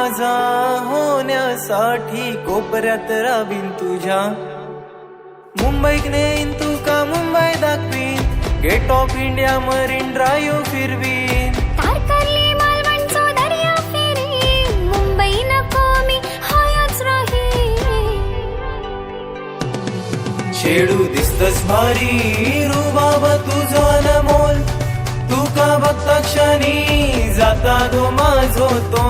माझा होण्यासाठी कोपऱ्यात राबीन तुझ्या. मुंबईक नेईन तुका मुंबई दाखवीन, gate of India marine drive फिरवीन. तारकर्ली मालवणचो दर्या फिरीन, मुंबई नको मी हायच राहीन. शेडू दिसतस भारी रुबाब तुझो अनमोल, तुका बघता क्षणी जाता गो माझो तो.